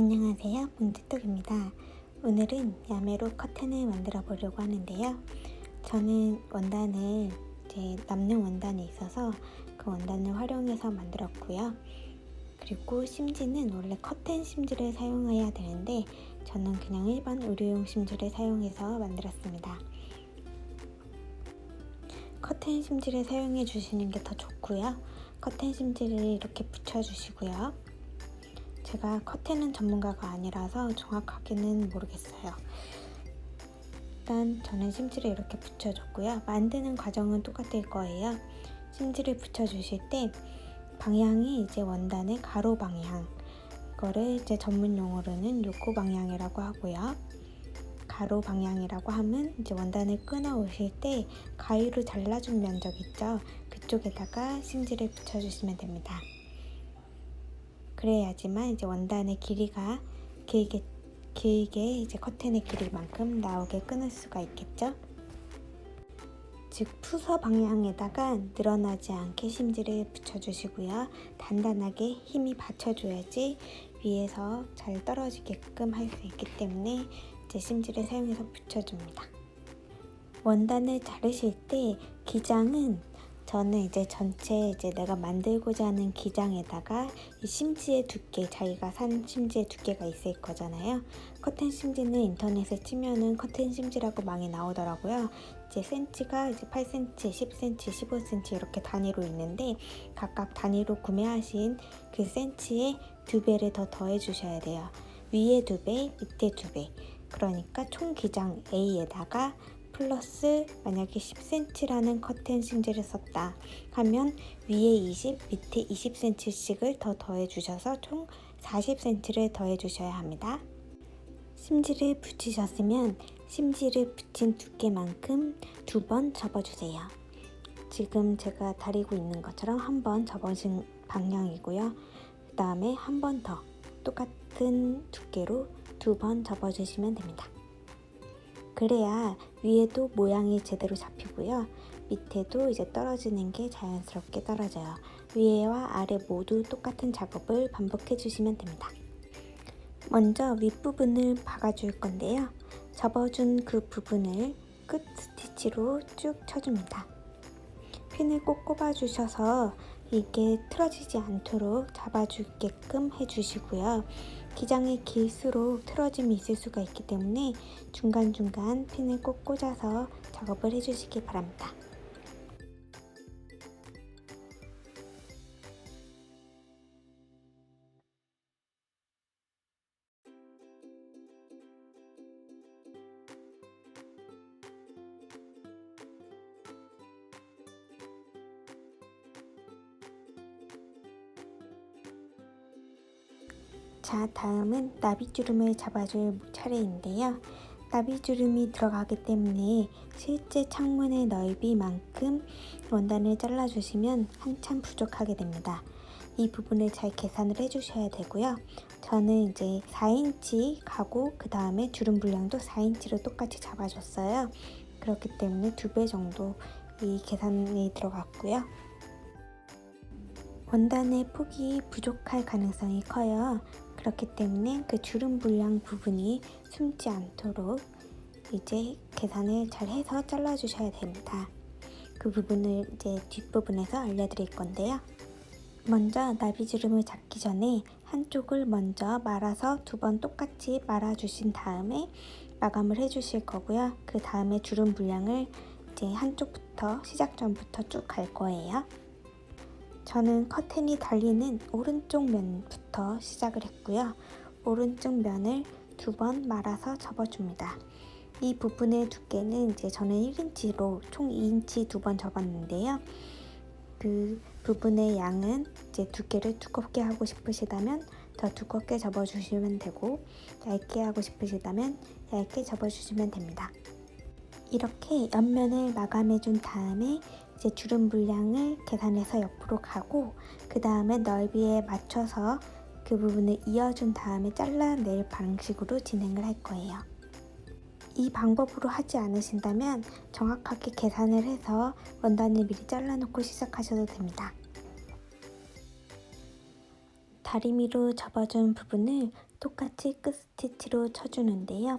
안녕하세요, 뭉디톡입니다. 오늘은 야매로 커튼을 만들어 보려고 하는데요. 저는 원단을 남는 원단이 있어서 그 원단을 활용해서 만들었고요. 그리고 심지는 원래 커튼 심지를 사용해야 되는데 저는 그냥 일반 의료용 심지를 사용해서 만들었습니다. 커튼 심지를 사용해 주시는 게 더 좋고요. 커튼 심지를 이렇게 붙여 주시고요. 제가 커튼은 전문가가 아니라서 정확하게는 모르겠어요. 일단 저는 심지를 이렇게 붙여줬고요. 만드는 과정은 똑같을 거예요. 심지를 붙여주실 때 방향이 이제 원단의 가로 방향, 이거를 이제 전문 용어로는 요코 방향이라고 하고요. 가로 방향이라고 하면 이제 원단을 끊어 오실 때 가위로 잘라준 면적 있죠? 그쪽에다가 심지를 붙여주시면 됩니다. 그래야지만 이제 원단의 길이가 길게 이제 커튼의 길이만큼 나오게 끊을 수가 있겠죠. 즉 푸서 방향에다가 늘어나지 않게 심지를 붙여주시고요. 단단하게 힘이 받쳐줘야지 위에서 잘 떨어지게끔 할 수 있기 때문에 이제 심지를 사용해서 붙여줍니다. 원단을 자르실 때 기장은 저는 이제 전체 내가 만들고자 하는 기장에다가 이 심지의 두께, 자기가 산 심지의 두께가 있을 거잖아요. 커튼 심지는 인터넷에 치면은 커튼 심지라고 많이 나오더라고요. 이제 센치가 이제 8cm, 10cm, 15cm 이렇게 단위로 있는데 각각 단위로 구매하신 그 센치에 2배를 더 더해 주셔야 돼요. 위에 2배, 밑에 2배. 그러니까 총 기장 A에다가 플러스 만약에 10cm라는 커튼 심지를 썼다 하면 위에 20, 밑에 20cm씩을 더 더해 주셔서 총 40cm를 더해 주셔야 합니다. 심지를 붙이셨으면 심지를 붙인 두께만큼 2번 접어주세요. 지금 제가 다리고 있는 것처럼 한 번 접어준 방향이고요. 그 다음에 한 번 더 똑같은 두께로 2번 접어주시면 됩니다. 그래야 위에도 모양이 제대로 잡히고요. 밑에도 이제 떨어지는 게 자연스럽게 떨어져요. 위에와 아래 모두 똑같은 작업을 반복해 주시면 됩니다. 먼저 윗부분을 박아줄 건데요. 접어준 그 부분을 끝 스티치로 쭉 쳐줍니다. 핀을 꼭 꼽아주셔서 이게 틀어지지 않도록 잡아주게끔 해주시고요. 기장이 길수록 틀어짐이 있을 수가 있기 때문에 중간중간 핀을 꼭 꽂아서 작업을 해주시기 바랍니다. 자, 다음은 나비주름을 잡아줄 차례인데요. 나비주름이 들어가기 때문에 실제 창문의 넓이만큼 원단을 잘라주시면 한참 부족하게 됩니다. 이 부분을 잘 계산을 해주셔야 되고요. 저는 이제 4인치 가고 그 다음에 주름 분량도 4인치로 똑같이 잡아줬어요. 그렇기 때문에 2배 정도 이 계산이 들어갔고요. 원단의 폭이 부족할 가능성이 커요. 그렇기 때문에 그 주름 분량 부분이 숨지 않도록 이제 계산을 잘 해서 잘라주셔야 됩니다. 그 부분을 이제 뒷부분에서 알려드릴 건데요. 먼저 나비주름을 잡기 전에 한쪽을 먼저 말아서 2번 똑같이 말아주신 다음에 마감을 해주실 거고요. 그 다음에 주름 분량을 이제 한쪽부터 시작 전부터 쭉 갈 거예요. 저는 커튼이 달리는 오른쪽 면부터 시작을 했고요. 오른쪽 면을 2번 말아서 접어줍니다. 이 부분의 두께는 이제 저는 1인치로 총 2인치 2번 접었는데요. 그 부분의 양은 이제 두께를 두껍게 하고 싶으시다면 더 두껍게 접어주시면 되고 얇게 하고 싶으시다면 얇게 접어주시면 됩니다. 이렇게 옆면을 마감해 준 다음에 이제 주름 분량을 계산해서 옆으로 가고 그 다음에 넓이에 맞춰서 그 부분을 이어준 다음에 잘라낼 방식으로 진행을 할 거예요. 이 방법으로 하지 않으신다면 정확하게 계산을 해서 원단을 미리 잘라놓고 시작하셔도 됩니다. 다리미로 접어준 부분을 똑같이 끝 스티치로 쳐주는데요.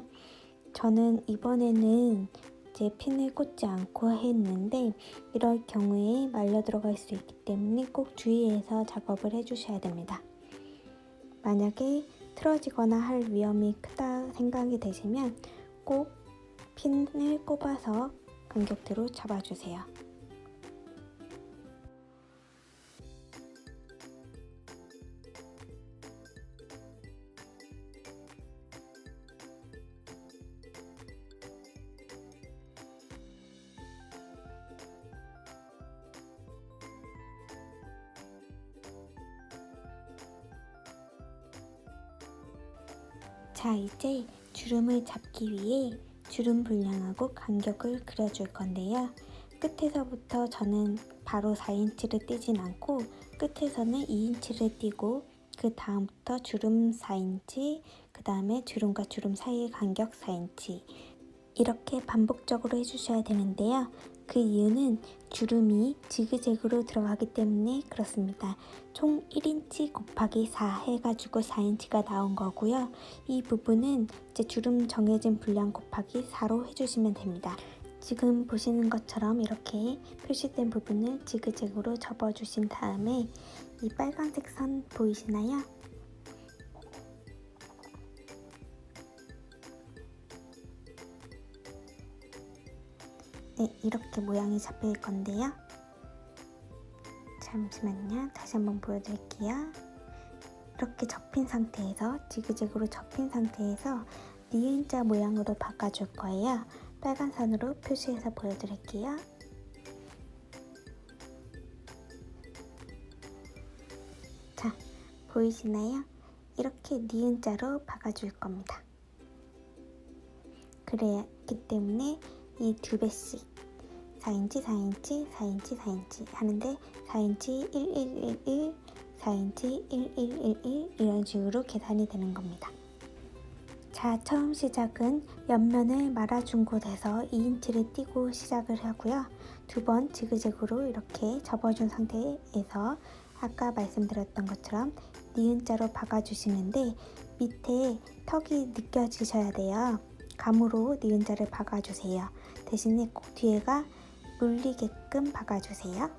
저는 이번에는 이제 핀을 꽂지 않고 했는데 이럴 경우에 말려 들어갈 수 있기 때문에 꼭 주의해서 작업을 해주셔야 됩니다. 만약에 틀어지거나 할 위험이 크다 생각이 되시면 꼭 핀을 꼽아서 간격대로 잡아주세요. 자, 이제 주름을 잡기 위해 주름 분량하고 간격을 그려줄 건데요. 끝에서부터 저는 바로 4인치를 띄진 않고 끝에서는 2인치를 띄고 그 다음부터 주름 4인치, 그 다음에 주름과 주름 사이의 간격 4인치 이렇게 반복적으로 해주셔야 되는데요. 그 이유는 주름이 지그재그로 들어가기 때문에 그렇습니다. 총 1인치 곱하기 4 해가지고 4인치가 나온 거고요. 이 부분은 이제 주름 정해진 분량 곱하기 4로 해주시면 됩니다. 지금 보시는 것처럼 이렇게 표시된 부분을 지그재그로 접어주신 다음에 이 빨간색 선 보이시나요? 네, 이렇게 모양이 잡힐 건데요. 잠시만요. 다시 한번 보여드릴게요. 이렇게 접힌 상태에서 지그재그로 접힌 상태에서 니은자 모양으로 바꿔줄 거예요. 빨간 선으로 표시해서 보여드릴게요. 자, 보이시나요? 이렇게 니은자로 박아줄 겁니다. 그랬기 때문에 이 두 배씩 4인치, 4인치, 4인치, 4인치 하는데 4인치 1111, 4인치 1111 이런 식으로 계산이 되는 겁니다. 자, 처음 시작은 옆면을 말아준 곳에서 2인치를 띄고 시작을 하고요. 두 번 지그재그로 이렇게 접어준 상태에서 아까 말씀드렸던 것처럼 니은자로 박아주시는데 밑에 턱이 느껴지셔야 돼요. 감으로 니은자를 박아주세요. 대신에 꼭 뒤에가 물리게끔 박아주세요.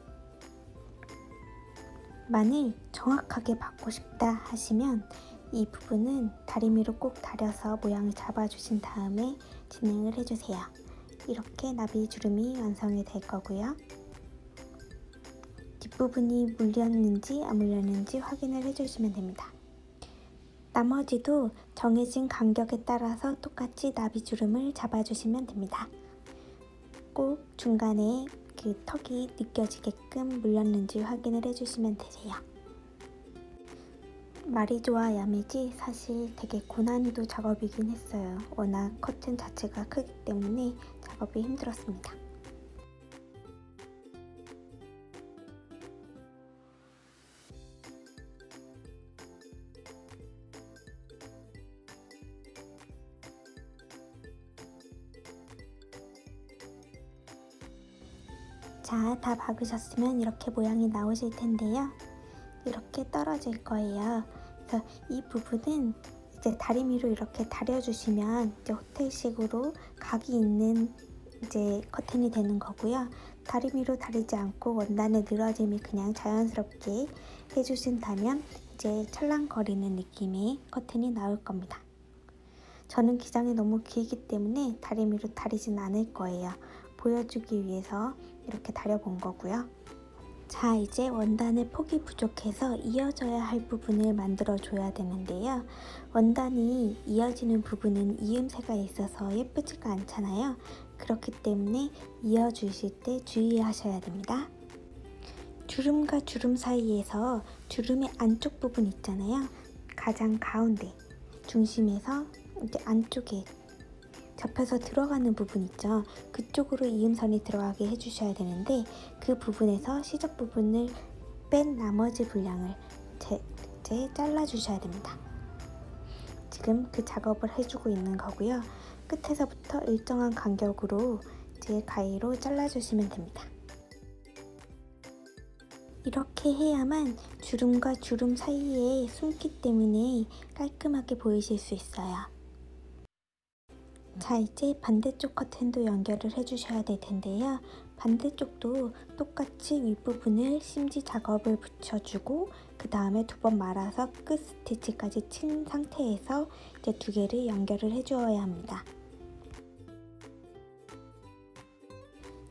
만일 정확하게 박고 싶다 하시면 이 부분은 다리미로 꼭 다려서 모양을 잡아주신 다음에 진행을 해주세요. 이렇게 나비 주름이 완성이 될 거고요. 뒷부분이 물렸는지 안 물렸는지 확인을 해주시면 됩니다. 나머지도 정해진 간격에 따라서 똑같이 나비 주름을 잡아주시면 됩니다. 꼭 중간에 그 턱이 느껴지게끔 물렸는지 확인을 해주시면 되세요. 말이 좋아 야매지 사실 되게 고난이도 작업이긴 했어요. 워낙 커튼 자체가 크기 때문에 작업이 힘들었습니다. 자, 다 박으셨으면 이렇게 모양이 나오실 텐데요. 이렇게 떨어질 거예요. 그래서 이 부분은 이제 다리미로 이렇게 다려주시면 이제 호텔식으로 각이 있는 이제 커튼이 되는 거고요. 다리미로 다리지 않고 원단의 늘어짐이 그냥 자연스럽게 해주신다면 이제 찰랑거리는 느낌의 커튼이 나올 겁니다. 저는 기장이 너무 길기 때문에 다리미로 다리진 않을 거예요. 보여주기 위해서 이렇게 다려본 거고요. 자, 이제 원단의 폭이 부족해서 이어져야 할 부분을 만들어 줘야 되는데요. 원단이 이어지는 부분은 이음새가 있어서 예쁘지가 않잖아요. 그렇기 때문에 이어주실 때 주의하셔야 됩니다. 주름과 주름 사이에서 주름의 안쪽 부분 있잖아요. 가장 가운데 중심에서 이제 안쪽에 접혀서 들어가는 부분 있죠. 그쪽으로 이음선이 들어가게 해주셔야 되는데 그 부분에서 시접 부분을 뺀 나머지 분량을 이제 잘라주셔야 됩니다. 지금 그 작업을 해주고 있는 거고요. 끝에서부터 일정한 간격으로 이제 가위로 잘라주시면 됩니다. 이렇게 해야만 주름과 주름 사이에 숨기 때문에 깔끔하게 보이실 수 있어요. 자, 이제 반대쪽 커튼도 연결을 해주셔야 될 텐데요. 반대쪽도 똑같이 윗부분을 심지 작업을 붙여주고 그 다음에 2번 말아서 끝 스티치까지 친 상태에서 이제 2개를 연결을 해주어야 합니다.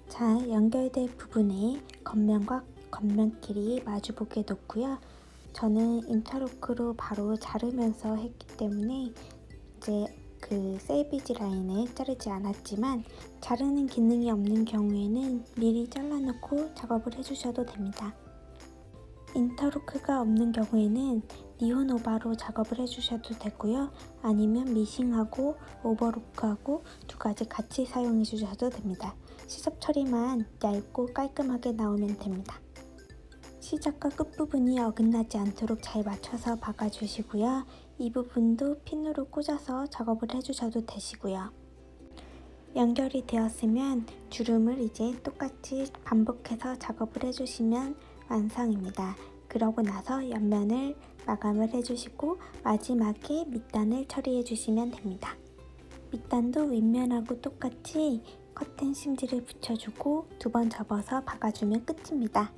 자, 연결될 부분에 겉면과 겉면끼리 마주보게 놓고요. 저는 인터로크로 바로 자르면서 했기 때문에 이제 그 셀비지 라인을 자르지 않았지만, 자르는 기능이 없는 경우에는 미리 잘라놓고 작업을 해주셔도 됩니다. 인터로크가 없는 경우에는 니온 오바로 작업을 해주셔도 되고요. 아니면 미싱하고 오버로크하고 2가지 같이 사용해 주셔도 됩니다. 시접 처리만 얇고 깔끔하게 나오면 됩니다. 시작과 끝부분이 어긋나지 않도록 잘 맞춰서 박아주시고요. 이 부분도 핀으로 꽂아서 작업을 해주셔도 되시고요. 연결이 되었으면 주름을 이제 똑같이 반복해서 작업을 해주시면 완성입니다. 그러고 나서 옆면을 마감을 해주시고 마지막에 밑단을 처리해 주시면 됩니다. 밑단도 윗면하고 똑같이 커튼 심지를 붙여주고 2번 접어서 박아주면 끝입니다.